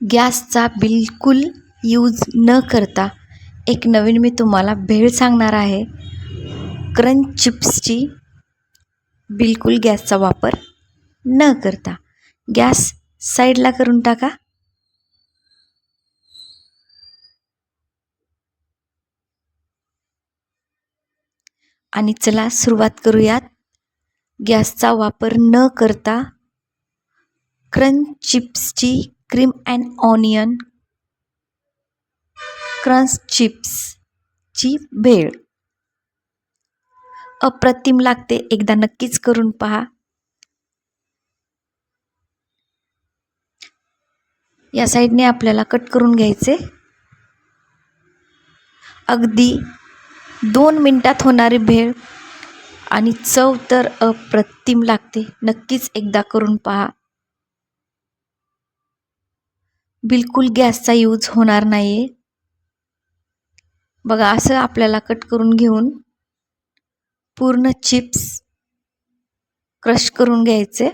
गॅसचा बिलकुल यूज न करता एक नवीन मी तुम्हाला भेळ सांगणार आहे. क्रंच चिप्सची बिलकुल गॅसचा वापर न करता. गॅस साईडला करून टाका. आणि चला सुरुवात करूयात. गॅसचा वापर न करता क्रंच चिप्सची क्रीम अँड ऑनियन क्रंच चिप्सची भेळ अप्रतिम लागते. एकदा नक्कीच करून पहा. या साईडने आपल्याला कट करून घ्यायचे. अगदी 2 मिनिटात होणारी भेळ आणि चव तर अप्रतिम लागते. नक्कीच एकदा करून पहा. बिलकुल गॅसचा यूज होणार नाही. बघा, असं आपल्याला कट करून घेऊन पूर्ण चिप्स क्रश करून घ्यायचे.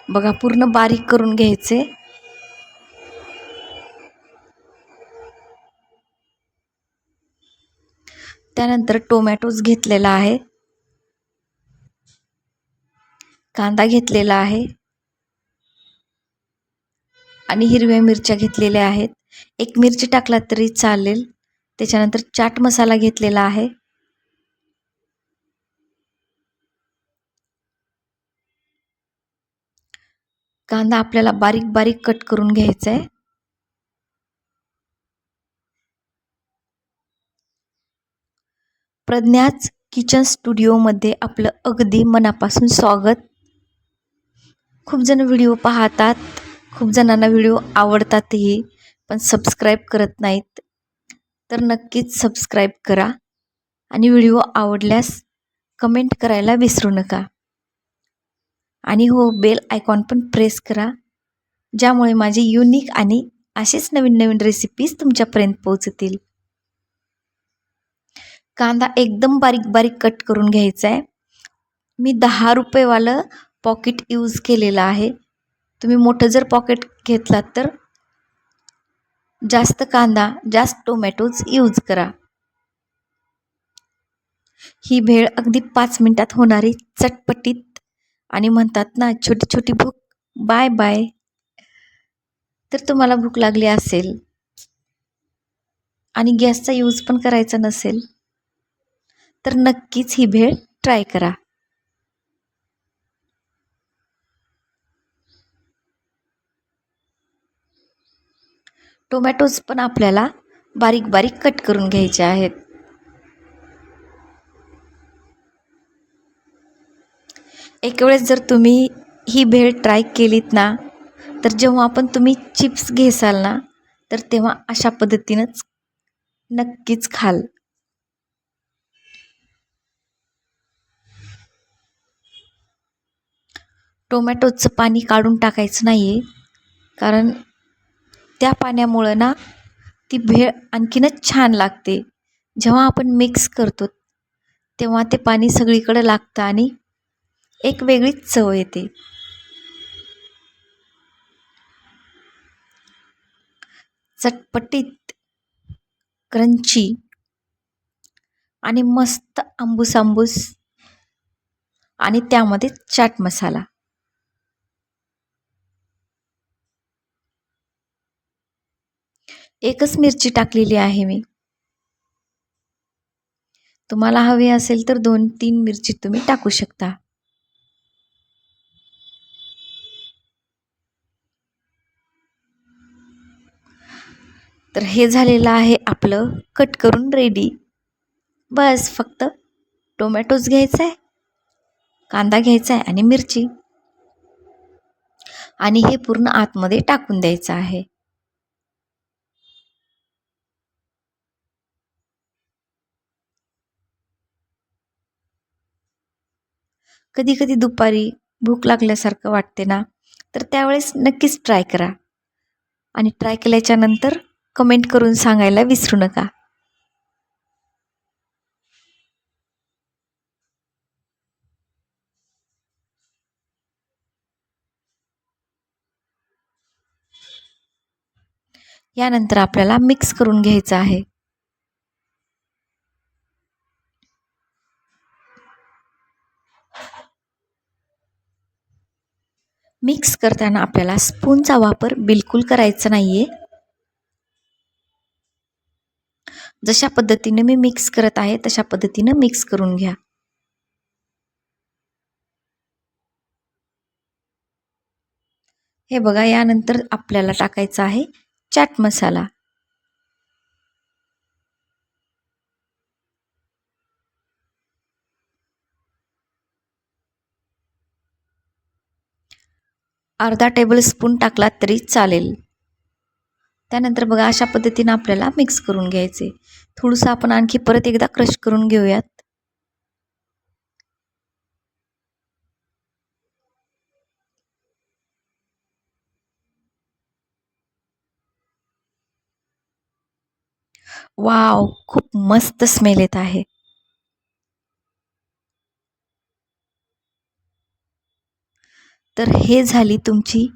बघा, पूर्ण बारीक करून घ्यायचे. त्यानंतर टोमॅटोज घेतलेला आहे, कांदा घेतलेला आहे आणि हिरव्या मिरच्या घेतलेल्या आहेत. एक मिरची टाकला तरी चालेल. त्याच्यानंतर चाट मसाला घेतलेला आहे. कांदा आपल्याला बारीक बारीक कट करून घ्यायचा आहे. प्रज्ञाच किचन स्टुडिओमध्ये आपलं अगदी मनापासून स्वागत. खूप जण व्हिडिओ पाहतात, खूप जणांना व्हिडिओ आवडतातही, पण सबस्क्राईब करत नाहीत. तर नक्कीच सबस्क्राईब करा आणि व्हिडिओ आवडल्यास कमेंट करायला विसरू नका. आणि हो, बेल आयकॉन पण प्रेस करा, ज्यामुळे माझे युनिक आणि असेच नवीन नवीन रेसिपीज तुमच्यापर्यंत पोहोचतील. कांदा एकदम बारीक बारीक कट करून घ्यायचा आहे. मी 10 रुपयेवालं पॉकेट यूज केलेलं आहे. तुम्ही मोठं जर पॉकेट घेतलात तर जास्त कांदा, जास्त टोमॅटोज यूज करा. ही भेळ अगदी 5 मिनिटात होणारी, चटपटीत आणि म्हणतात ना, छोटी छोटी भूक बाय बाय. तर तुम्हाला भूक लागली असेल आणि गॅसचा यूज पण करायचा नसेल तर नक्कीच ही भेळ ट्राय करा. टोमॅटोज पण आपल्याला बारीक बारीक कट करून घ्यायचे आहेत. एक वेळेस जर तुम्ही ही भेळ ट्राय केलीत ना, तर जेव्हा पण तुम्ही चिप्स घेसाल ना, तर तेव्हा अशा पद्धतीनंच नक्कीच खाल. टोमॅटोचं पाणी काढून टाकायचं नाही आहे, कारण त्या पाण्यामुळं ना ती भेळ आणखीनच छान लागते. जेव्हा आपण मिक्स करतो तेव्हा ते पाणी सगळीकडे लागतं आणि एक वेगळीच चव येते. चटपटीत, क्रंची आणि मस्त आंबूस आंबूस आणि त्यामध्ये चाट मसाला. एकच मिरची टाकलेली आहे मी. तुम्हाला हवी असेल तर 2-3 मिरची तुम्ही टाकू शकता. तर हे झालेलं आहे आपलं कट करून रेडी. बस फक्त टोमॅटोज घ्यायचा आहे, कांदा घ्यायचा आहे आणि मिरची, आणि हे पूर्ण आतमध्ये टाकून द्यायचं आहे. कधी कधी दुपारी भूक लागल्यासारखं वाटते ना, तर त्यावेळेस नक्कीच ट्राय करा. आणि ट्राय केल्याच्या नंतर कमेंट करून सांगायला विसरू नका. यानंतर आपल्याला मिक्स करून घ्यायचं आहे. मिक्स करताना आपल्याला स्पूनचा वापर बिलकुल करायचा नाहीये. जशा पद्धतीने मी मिक्स करत आहे तशा पद्धतीनं मिक्स करून घ्या. हे बघा, यानंतर आपल्याला टाकायचा आहे चाट मसाला. अर्धा टेबलस्पून टाकला तरी चालेल. त्यानंतर बघा, अशा पद्धतीनं आपल्याला मिक्स करून घ्यायचे. थोडंसं आपण आणखी परत एकदा क्रश करून घेऊयात. वाव, खूप मस्त स्मेल येत आहे. तर हे झाली तुमची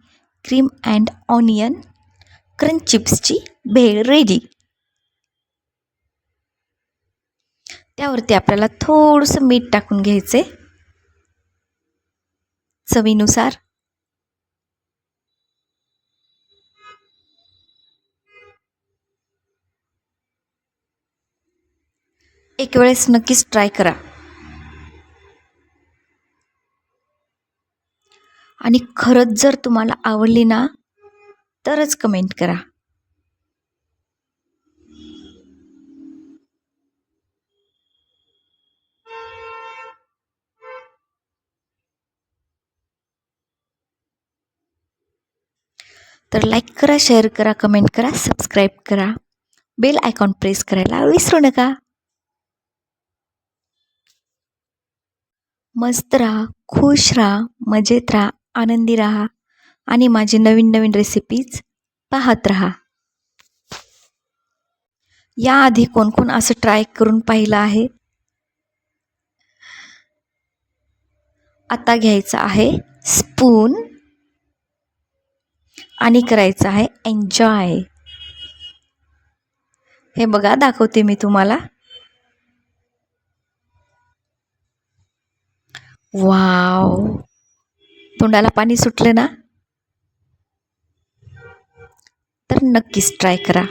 क्रीम अँड ऑनियन क्रंच चिप्सची भेळ रेडी. त्यावरती आपल्याला थोडंसं मीठ टाकून घ्यायचे चवीनुसार. एक वेळेस नक्कीच ट्राय करा. आणि खरंच जर तुम्हाला आवडली ना तरच कमेंट करा. तर लाईक करा, शेअर करा, कमेंट करा, सबस्क्राईब करा. बेल आयकॉन प्रेस करायला विसरू नका. मस्त राहा, खुश राहा, मजेत राहा, आनंदी राहा आणि माझी नवीन नवीन रेसिपीज पाहत राहा. याआधी कोण कोण असं ट्राय करून पाहिलं आहे? आता घ्यायचं आहे स्पून आणि करायचं आहे एन्जॉय. हे बघा, दाखवते मी तुम्हाला. वाव, तोंडाला पाणी सुटलं ना? तर नक्कीच ट्राय करा.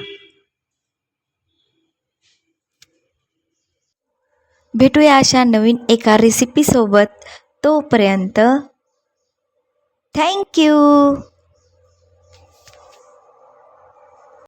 भेटूया अशा नवीन एका रेसिपीसोबत. तोपर्यंत थँक्यू.